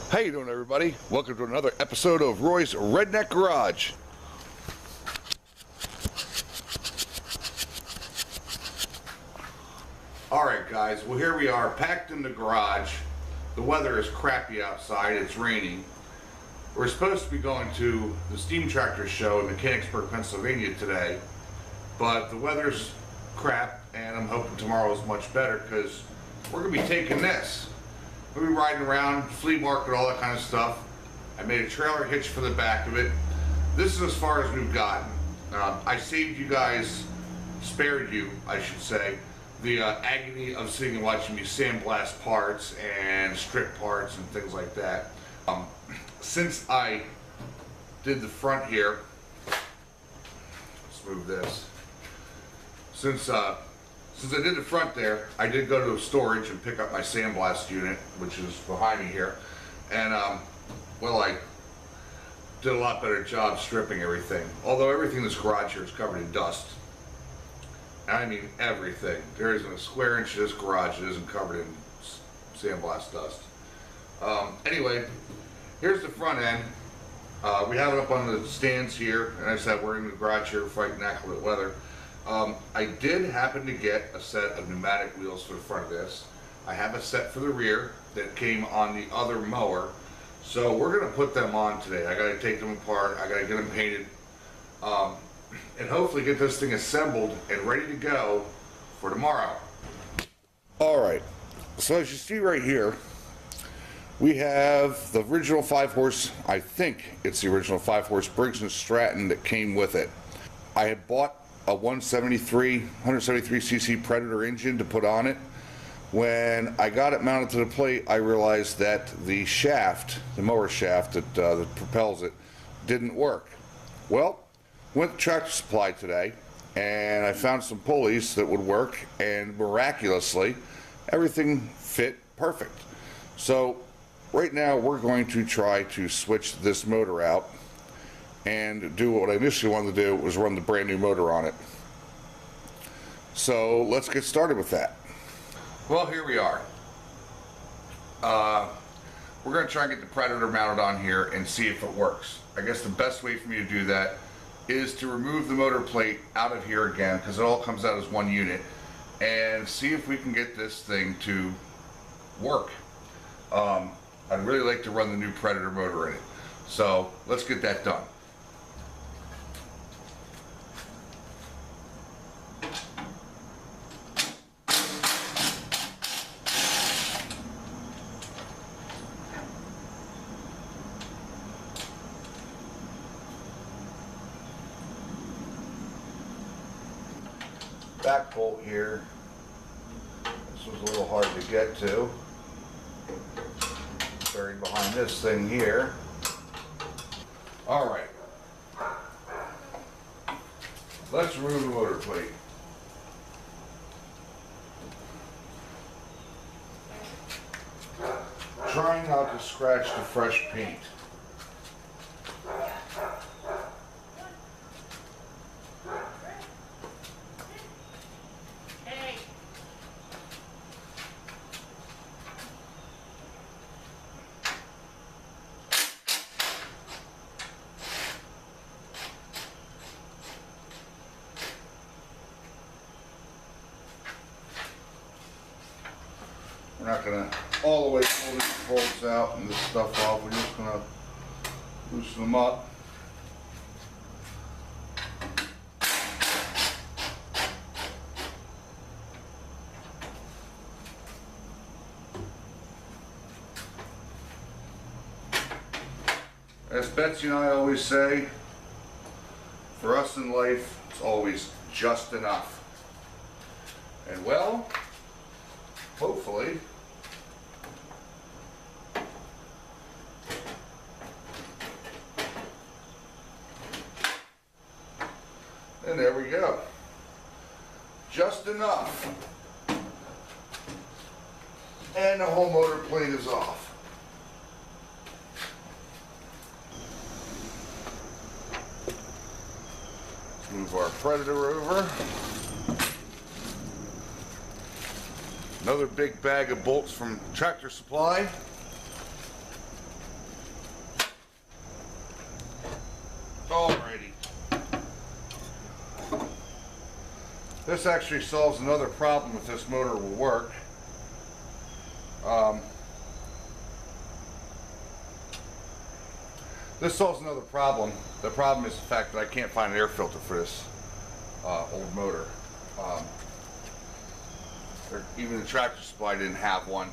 How you doing, everybody? Welcome to another episode of Roy's Redneck Garage. Alright guys, well here we are packed in the garage. The weather is crappy outside, it's raining. We're supposed to be going to the steam tractor show in Mechanicsburg, Pennsylvania today, but the weather's crap and I'm hoping tomorrow is much better because we're going to be taking this. We'll be riding around, flea market, all that kind of stuff. I made a trailer hitch for the back of it. This is as far as we've gotten. I saved you guys, spared you, I should say, the agony of sitting and watching me sandblast parts and strip parts and things like that. Since I did the front here, let's move this. Since I did the front there, I did go to storage and pick up my sandblast unit, which is behind me here, and well, I did a lot better job stripping everything. Although everything in this garage here is covered in dust. I mean everything. There isn't a square inch of this garage that isn't covered in sandblast dust. Anyway, here's the front end. We have it up on the stands here, and I said we're in the garage here fighting accurate weather. I did happen to get a set of pneumatic wheels for the front of this. I have a set for the rear that came on the other mower. So we're going to put them on today. I got to take them apart. I got to get them painted. And hopefully get this thing assembled and ready to go for tomorrow. Alright, so as you see right here, we have the original 5-horse, I think it's the original 5-horse Briggs & Stratton that came with it. I had bought a 173cc Predator engine to put on it. When I got it mounted to the plate, I realized that the shaft, the mower shaft that propels it, didn't work. Well, went to Tractor Supply today and I found some pulleys that would work, and miraculously everything fit perfect. So right now we're going to try to switch this motor out and do what I initially wanted to do, was run the brand new motor on it. So let's get started with that. Well, here we are. We're going to try and get the Predator mounted on here and see if it works. I guess the best way for me to do that is to remove the motor plate out of here again, because it all comes out as one unit, and see if we can get this thing to work. I'd really like to run the new Predator motor in it. So let's get that done. Back bolt here. This was a little hard to get to. Buried behind this thing here. Alright. Let's remove the motor plate. Trying not to scratch the fresh paint. We're not going to all the way pull these bolts out and this stuff off. We're just going to loosen them up. As Betsy and I always say, for us in life, it's always just enough. And well, hopefully, and there we go. Just enough. And the whole motor plate is off. Let's move our Predator over. Another big bag of bolts from Tractor Supply. This actually solves another problem if this motor will work. This solves another problem. The problem is the fact that I can't find an air filter for this old motor. Even the Tractor Supply didn't have one.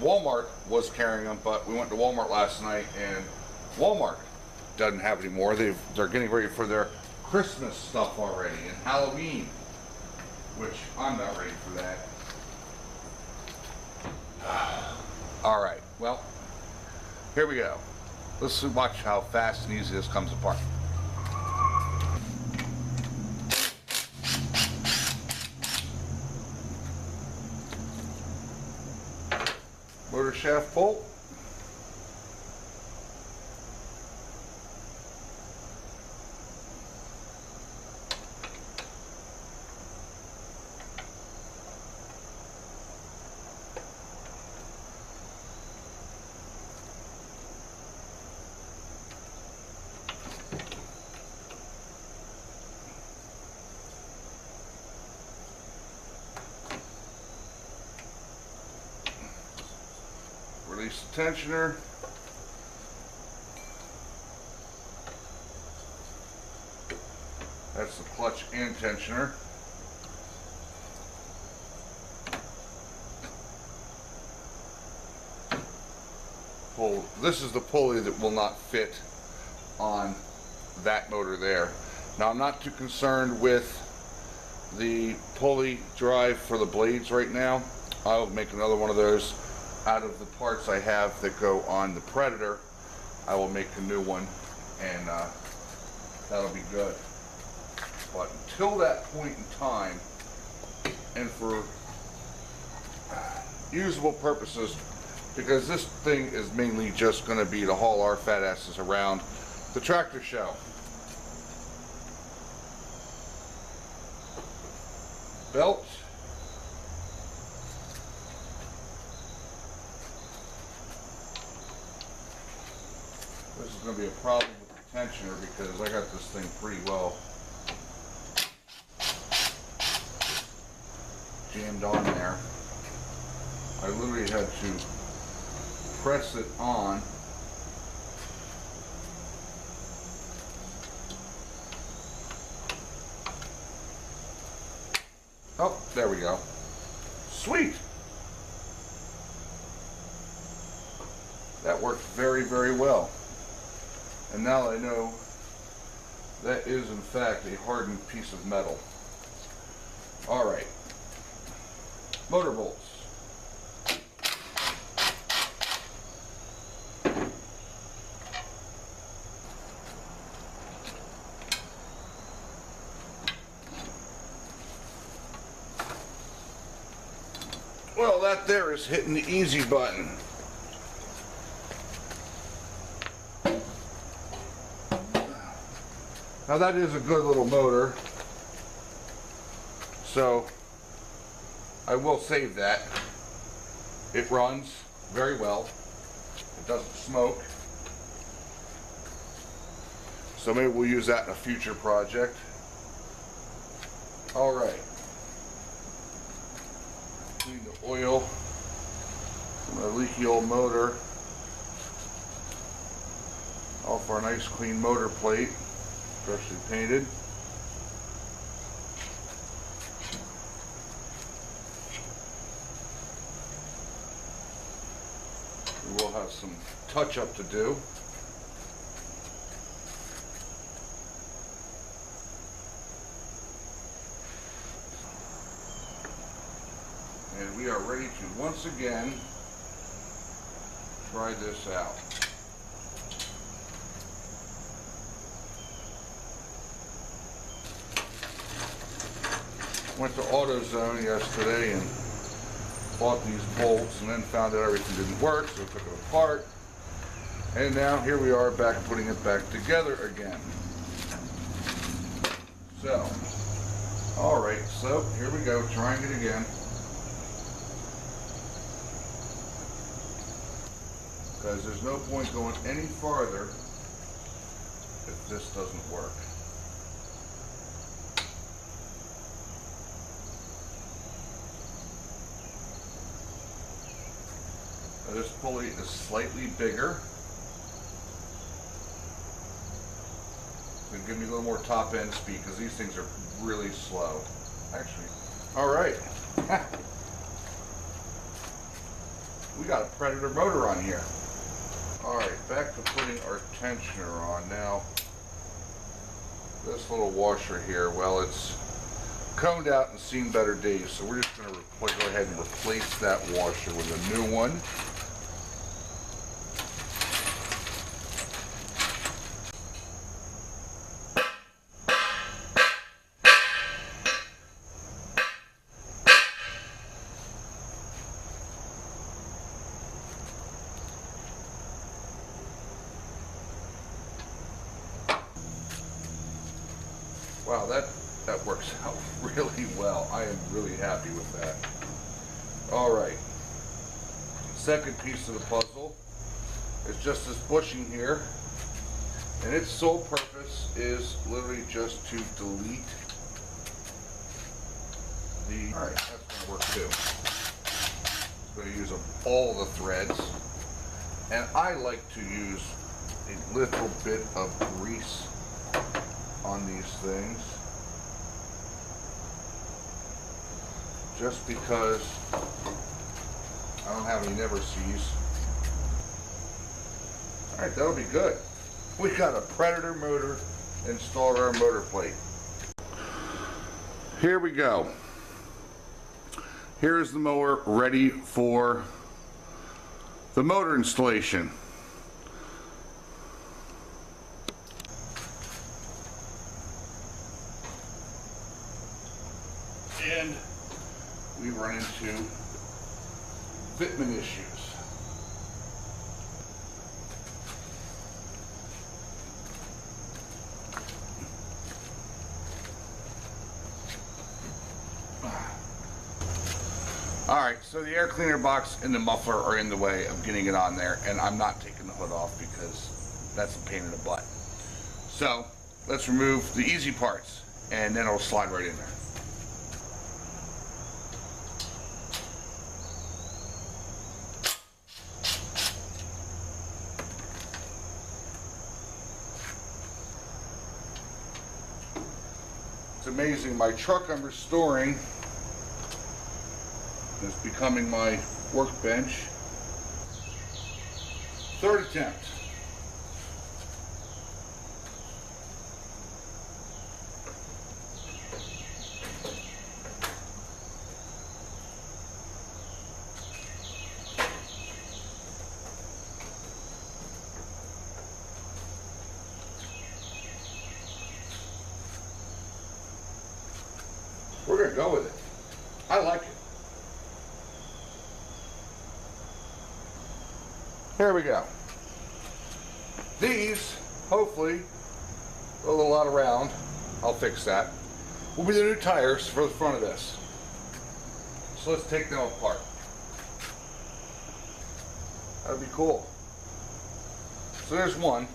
Walmart was carrying them, but we went to Walmart last night and Walmart doesn't have any more. They're getting ready for their Christmas stuff already and Halloween, which I'm not ready for that. All right, well, here we go. Let's watch how fast and easy this comes apart. Motor shaft bolt. Release the tensioner. That's the clutch and tensioner. Pull. This is the pulley that will not fit on that motor there. Now I'm not too concerned with the pulley drive for the blades right now. I'll make another one of those out of the parts I have that go on the Predator. I will make a new one, and that'll be good. But until that point in time, and for usable purposes, because this thing is mainly just going to be to haul our fat asses around the tractor show. Belt. This is going to be a problem with the tensioner because I got this thing pretty well jammed on there. I literally had to press it on. Oh, there we go. Sweet! That worked very, very well. And now I know that is in fact a hardened piece of metal. Alright. Motor bolts. Well, that there is hitting the easy button. Now that is a good little motor, so I will save that. It runs very well. It doesn't smoke. So maybe we'll use that in a future project. All right. Clean the oil from a leaky old motor off our nice clean motor plate. Freshly painted. We will have some touch up to do. And we are ready to once again try this out. Went to AutoZone yesterday and bought these bolts and then found out everything didn't work, so I took it apart. And now here we are back putting it back together again. So, alright, so here we go, trying it again. Because there's no point going any farther if this doesn't work. Now this pulley is slightly bigger. Give me a little more top end speed because these things are really slow. Actually, all right. We got a Predator motor on here. All right, back to putting our tensioner on now. This little washer here, well, it's coned out and seen better days, so we're just going to go ahead and replace that washer with a new one. Wow, that works out really well. I am really happy with that. All right. Second piece of the puzzle is just this bushing here. And its sole purpose is literally just to delete the... All right, that's going to work too. I'm going to use up all the threads. And I like to use a little bit of grease on these things, just because I don't have any never sees. All right, that'll be good. We got a Predator motor installed on our motor plate. Here we go. Here's the mower ready for the motor installation. And we run into fitment issues. Alright, so the air cleaner box and the muffler are in the way of getting it on there, and I'm not taking the hood off because that's a pain in the butt. So let's remove the easy parts and then it'll slide right in there. It's amazing, my truck I'm restoring is becoming my workbench. Third attempt. We're gonna go with it. I like it. Here we go. These, hopefully, a little lot around, I'll fix that, will be the new tires for the front of this. So let's take them apart. That'd be cool. So there's one.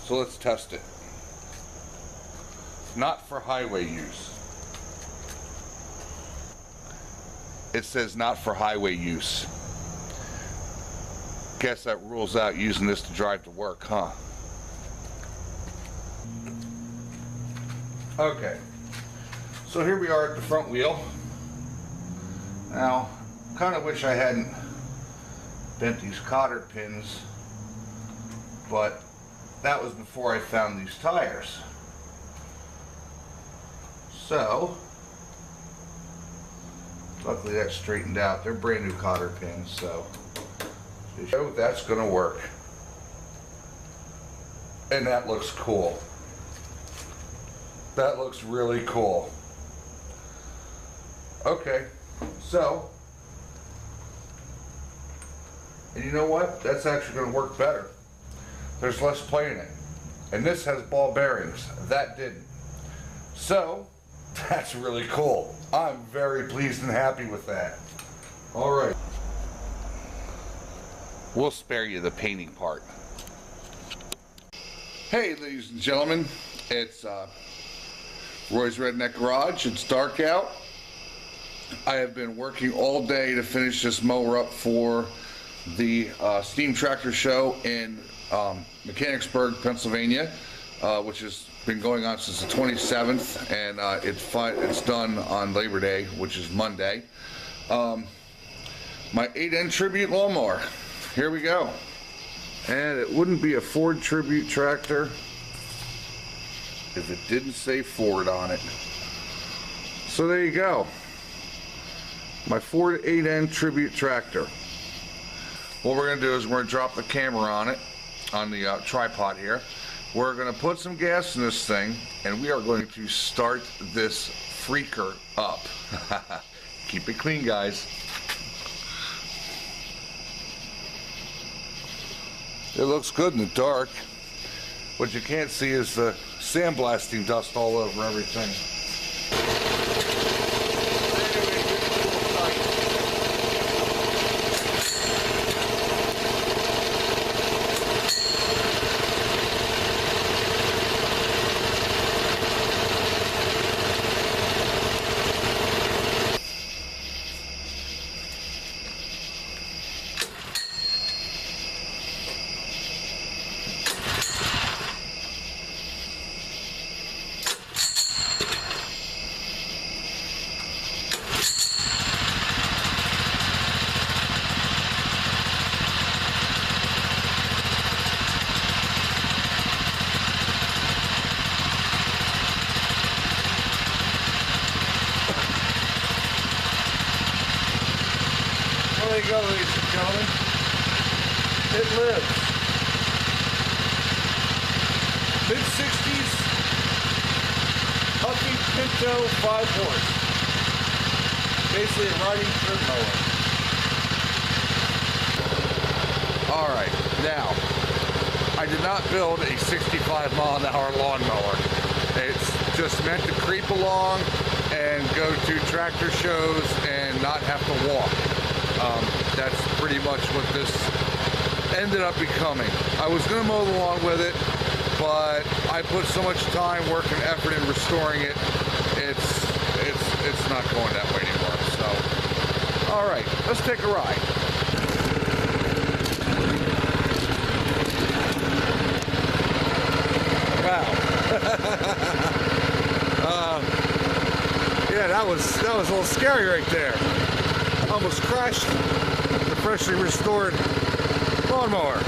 So let's test it. Not for highway use. It says not for highway use. Guess that rules out using this to drive to work, huh? Okay, so here we are at the front wheel. Now, kind of wish I hadn't bent these cotter pins, but that was before I found these tires. So, luckily that's straightened out. They're brand new cotter pins, so that's gonna work. And that looks cool. That looks really cool. Okay, so, and you know what? That's actually gonna work better. There's less play in it. And this has ball bearings. That didn't. So, that's really cool. I'm very pleased and happy with that. All right. We'll spare you the painting part. Hey, ladies and gentlemen, it's Roy's Redneck Garage. It's dark out. I have been working all day to finish this mower up for the Steam Tractor Show in Mechanicsburg, Pennsylvania, which has been going on since the 27th, and it's done on Labor Day, which is Monday. My 8N Tribute lawnmower. Here we go. And it wouldn't be a Ford Tribute tractor if it didn't say Ford on it. So there you go. My Ford 8N Tribute tractor. What we're going to do is we're going to drop the camera on it, on the tripod here. We're going to put some gas in this thing, and we are going to start this freaker up. Keep it clean, guys. It looks good in the dark. What you can't see is the sandblasting dust all over everything. There you go, ladies and gentlemen. It lives. Mid-60s, Huffy Pinto 5-horse. Basically a riding trim mower. Alright, now, I did not build a 65-mile-an-hour lawnmower. It's just meant to creep along and go to tractor shows and not have to walk. That's pretty much what this ended up becoming. I was going to mow the lawn with it, but I put so much time, work, and effort in restoring it. It's not going that way anymore. So, all right, let's take a ride. Wow. Yeah, that was a little scary right there. Almost crashed the freshly restored lawnmower.